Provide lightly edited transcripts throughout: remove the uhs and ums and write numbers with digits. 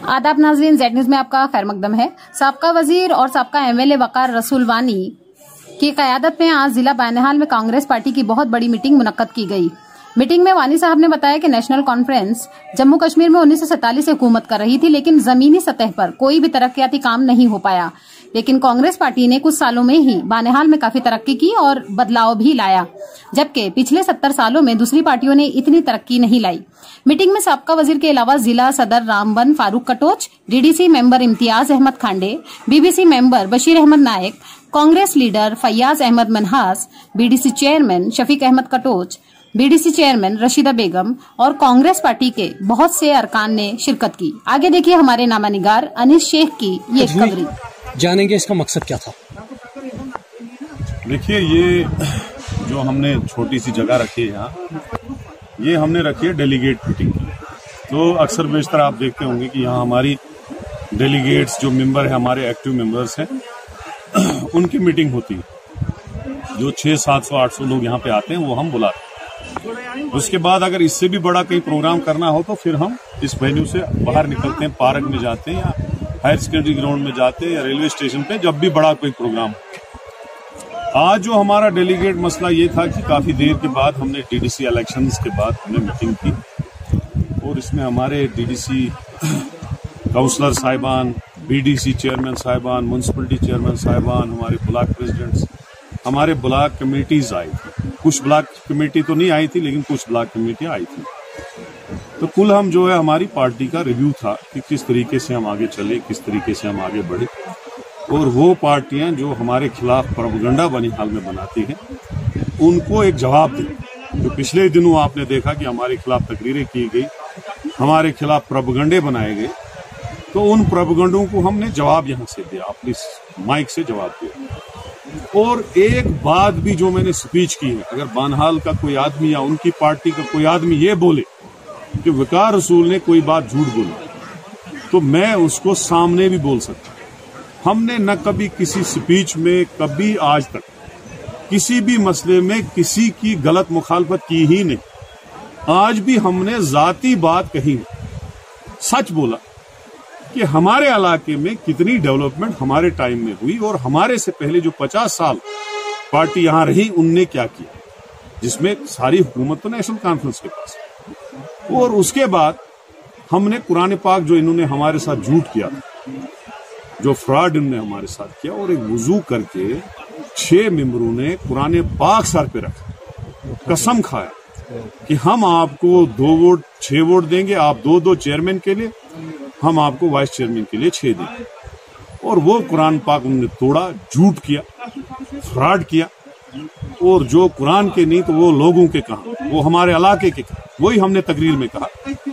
आदाब नाज़रीन, Z news में आपका खैर मकदम है। साबका वजीर और साबका एमएलए वकार रसूल वानी की क़यादत में आज जिला बानिहाल में कांग्रेस पार्टी की बहुत बड़ी मीटिंग मुनक्कद की गई। मीटिंग में वानी साहब ने बताया कि नेशनल कॉन्फ्रेंस जम्मू कश्मीर में 1947 से हुकूमत कर रही थी, लेकिन जमीनी सतह पर कोई भी तरक्याती काम नहीं हो पाया। लेकिन कांग्रेस पार्टी ने कुछ सालों में ही बानिहाल में काफी तरक्की की और बदलाव भी लाया, जबकि पिछले 70 सालों में दूसरी पार्टियों ने इतनी तरक्की नहीं लाई। मीटिंग में साबका वजीर के अलावा जिला सदर Ramban Farooq Katoch, DDC member Imtiaz Ahmad Khande, BBC member Bashir Ahmad Naik, Congress leader Fayaz Ahmad Manhas, BDC chairman Shafiq Ahmad Katoch, BDC chairman Rashida Begum और कांग्रेस पार्टी के बहुत से अरकान ने शिरकत की। आगे देखिए हमारे नामा निगार अनीस शेख की ये कवरेज। जानेंगे इसका मकसद क्या था। देखिए, ये जो हमने छोटी सी जगह रखी है यहाँ, ये हमने रखी है डेलीगेट मीटिंग की। तो अक्सर बेशतर आप देखते होंगे कि यहाँ हमारी डेलीगेट्स जो मेंबर है, हमारे एक्टिव मेंबर्स हैं, उनकी मीटिंग होती है। जो 600, 700, 800 लोग यहाँ पे आते हैं वो हम बुलाते हैं। उसके बाद अगर इससे भी बड़ा कहीं प्रोग्राम करना हो तो फिर हम इस वेन्यू से बाहर निकलते हैं, पार्क में जाते हैं या हायर सेकेंडरी ग्राउंड में जाते हैं या रेलवे स्टेशन पे, जब भी बड़ा कोई प्रोग्राम। आज जो हमारा डेलीगेट मसला ये था कि काफी देर के बाद हमने डीडीसी इलेक्शंस के बाद हमने मीटिंग की और इसमें हमारे डीडीसी काउंसलर साहिबान, बीडीसी चेयरमैन साहिबान, म्यूनसिपलिटी चेयरमैन साहिबान, हमारे ब्लॉक प्रेसिडेंट्स, हमारे ब्लॉक कमेटीज आई थी। कुछ ब्लॉक कमेटी तो नहीं आई थी, लेकिन कुछ ब्लॉक कमेटियां आई थी। तो कुल हम जो है हमारी पार्टी का रिव्यू था कि किस तरीके से हम आगे चले, किस तरीके से हम आगे बढ़े, और वो पार्टियां जो हमारे खिलाफ प्रोपेगेंडा बानिहाल में बनाती हैं उनको एक जवाब दें। जो पिछले दिनों आपने देखा कि हमारे खिलाफ तकरीरें की गई, हमारे खिलाफ प्रोपेगेंडे बनाए गए, तो उन प्रोपेगेंडों को हमने जवाब यहाँ से दिया, अपनी माइक से जवाब दिया। और एक बात भी जो मैंने स्पीच की है, अगर बानिहाल का कोई आदमी या उनकी पार्टी का कोई आदमी ये बोले कि वकार रसूल ने कोई बात झूठ बोली, तो मैं उसको सामने भी बोल सकता। हमने न कभी किसी स्पीच में, कभी आज तक किसी भी मसले में किसी की गलत मुखालफत की ही नहीं। आज भी हमने जाती बात कही नहीं, सच बोला कि हमारे इलाके में कितनी डेवलपमेंट हमारे टाइम में हुई और हमारे से पहले जो 50 साल पार्टी यहां रही उनने क्या किया, जिसमें सारी हुकूमत तो नेशनल कॉन्फ्रेंस के पास। और उसके बाद हमने कुरान पाक जो इन्होंने हमारे साथ झूठ किया, जो फ्रॉड इन्होंने हमारे साथ किया, और एक वुजू करके 6 मेंबरों ने कुरान पाक सर पे रखा, कसम खाया कि हम आपको 2 वोट 6 वोट देंगे, आप 2-2 चेयरमैन के लिए, हम आपको वाइस चेयरमैन के लिए 6 देंगे। और वो कुरान पाक उन्होंने तोड़ा, झूठ किया, फ्रॉड किया, और जो कुरान के नहीं तो वो लोगों के कहा, वो हमारे इलाके के कहा, वही हमने तकरीर में कहा।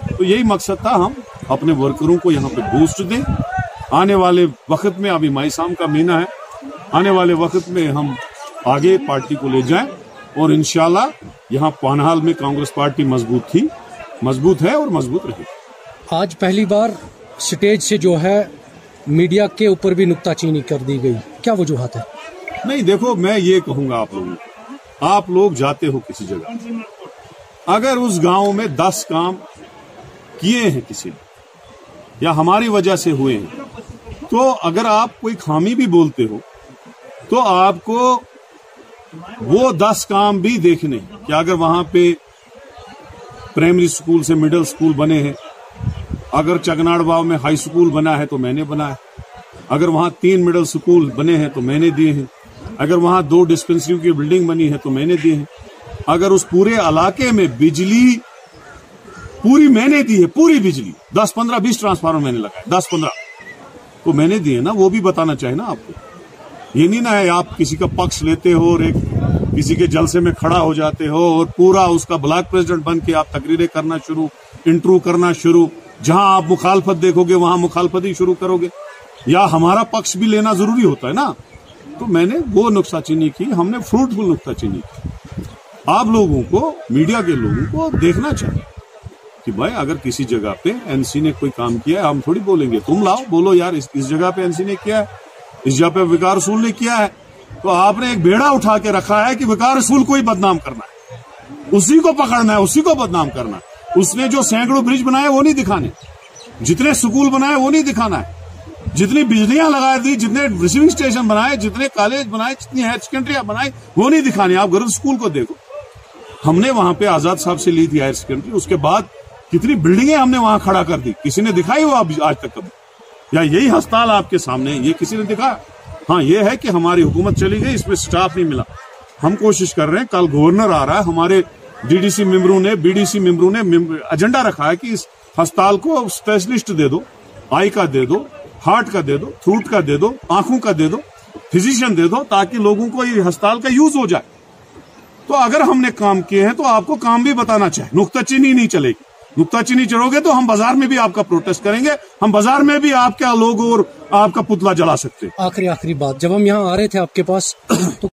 तो यही मकसद था, हम अपने वर्करों को यहाँ पे बूस्ट दें। आने वाले वक्त में, अभी माईसाम का महीना है, आने वाले वक्त में हम आगे पार्टी को ले जाएं और इंशाल्लाह यहाँ बानिहाल में कांग्रेस पार्टी मजबूत थी, मजबूत है और मजबूत रहेगी। आज पहली बार स्टेज से जो है मीडिया के ऊपर भी नुक्ताचीनी कर दी गई, क्या वजूहत है? नहीं, देखो, मैं ये कहूंगा आप लोगों को, आप लोग जाते हो किसी जगह, अगर उस गांव में 10 काम किए हैं किसी ने या हमारी वजह से हुए हैं, तो अगर आप कोई खामी भी बोलते हो तो आपको वो 10 काम भी देखने कि अगर वहां पे प्राइमरी स्कूल से मिडिल स्कूल बने हैं, अगर चगनाड़बाव में हाई स्कूल बना है तो मैंने बनाया, अगर वहां 3 मिडिल स्कूल बने हैं तो मैंने दिए हैं, अगर वहां 2 डिस्पेंसरी की बिल्डिंग बनी है तो मैंने दिए हैं, अगर उस पूरे इलाके में बिजली पूरी मैंने दी है, पूरी बिजली 10, 15, 20 ट्रांसफार्मर मैंने लगाए, 10, 15 तो मैंने दिए ना, वो भी बताना चाहिए ना आपको। ये नहीं ना है आप किसी का पक्ष लेते हो और एक किसी के जलसे में खड़ा हो जाते हो और पूरा उसका ब्लॉक प्रेसिडेंट बन के आप तकरीरें करना शुरू, इंटरव्यू करना शुरू, जहां आप मुखालफत देखोगे वहां मुखालफत ही शुरू करोगे, या हमारा पक्ष भी लेना जरूरी होता है ना। तो मैंने वो नुक्ताचीनी की, हमने फ्रूटफुल नुक्ताचीनी की। आप लोगों को, मीडिया के लोगों को देखना चाहिए कि भाई अगर किसी जगह पे एनसी ने कोई काम किया है, हम थोड़ी बोलेंगे तुम लाओ बोलो यार इस जगह पे एनसी ने किया है, इस जगह पे वकार रसूल ने किया है, तो आपने एक बेड़ा उठा के रखा है कि वकार रसूल को ही बदनाम करना है, उसी को पकड़ना है, उसी को बदनाम करना है। उसने जो सैकड़ों ब्रिज बनाए वो नहीं दिखाने, जितने स्कूल बनाए वो नहीं दिखाना है, जितनी बिजलियां लगा दी, जितने रिसीविंग स्टेशन बनाए, जितने कॉलेज बनाए, जितनी हायर सेकेंडरियां बनाई, वो नहीं दिखानी। आप गर्ल्स स्कूल को देखो, हमने वहां पे आजाद साहब से ली थी हायर सेकेंडरी, उसके बाद कितनी बिल्डिंगें हमने वहां खड़ा कर दी, किसी ने दिखाई वो आज तक कभी? या यही अस्पताल आपके सामने, ये किसी ने दिखाया? हाँ, ये है कि हमारी हुकूमत चली गई, इसमें स्टाफ नहीं मिला। हम कोशिश कर रहे हैं, कल गवर्नर आ रहा है, हमारे डीडीसी मेंबरों ने, बीडीसी मेंबरों ने एजेंडा रखा है कि इस अस्पताल को स्पेशलिस्ट दे दो, आई का दे दो, हार्ट का दे दो, थ्रूट का दे दो, आंखों का दे दो, फिजिशियन दे दो, ताकि लोगों को ये अस्पताल का यूज हो जाए। तो अगर हमने काम किए हैं तो आपको काम भी बताना चाहिए, नुक्ताचीनी नहीं चलेगी। नुक्ताचीनी चढ़ोगे तो हम बाजार में भी आपका प्रोटेस्ट करेंगे, हम बाजार में भी आपका लोगो और आपका पुतला जला सकते हैं। आखिरी बात, जब हम यहाँ आ रहे थे आपके पास तो